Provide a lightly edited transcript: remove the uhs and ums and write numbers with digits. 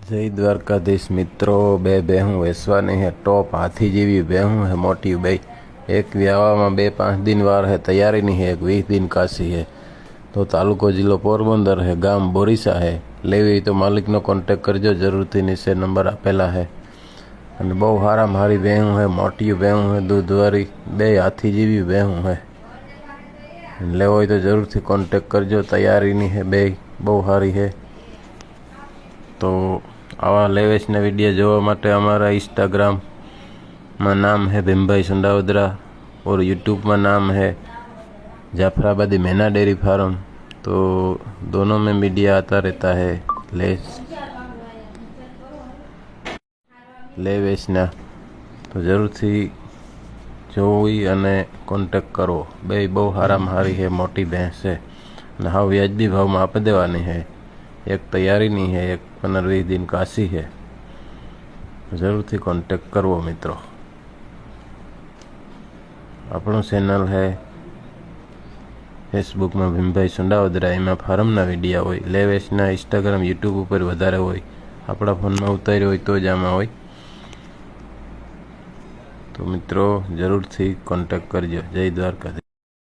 जय द्वारकाधीश मित्रों, बे बेहूँ वेचवानी है। टॉप हाथी जेवी बेहूँ है, मोटी बे। एक व्यावा में 2-5 दिन वार है, तैयारी नहीं है। एक 20 दिन काशी है। तो तालुको जिलो पोरबंदर है, गाम बोरीसा है। लेवी तो मालिक नो कॉन्टेक्ट करजो जरूर थी, नीचे नंबर आपेला है। અને બહુ હારા મારી ભેહું है, मोटी ભેહું है, दूधवारी बे हाथी जेवी भेहूँ है। लेवो હોય તો જરૂરથી કોન્ટેક્ટ કરજો, તૈયારીની है, बे બહુ હારી है। तो आवा लेवेशना विडियो जोवा माटे अमारा इंस्टाग्राम में नाम है भीमभाई संडावदरा और यूट्यूब में नाम है जाफराबादी मैना डेयरी फार्म। तो दोनों में मीडिया आता रहता है। लेवेशना तो जरूर थी जोई अने कॉन्टेक्ट करो। बे बहु हाराम हारी है, मोटी भैंस है ने हाव व्याजबी भाव में आप देवानी है। एक तैयारी नहीं है, एक 15-20 दिन काशी है। जरूर थी कॉन्टेक्ट करवो मित्रों। अपनो चैनल है फेसबुक में भीमभाई संडावदरा, एमां फार्मना विडिया होय। लेवेशना इंस्टाग्राम यूट्यूब पर वधारे होय। आपड़ा फोन में उतार्यो होय तो ज आमां होय। तो मित्रों जरूर थी कॉन्टेक्ट करजो। जय द्वारकाधीश।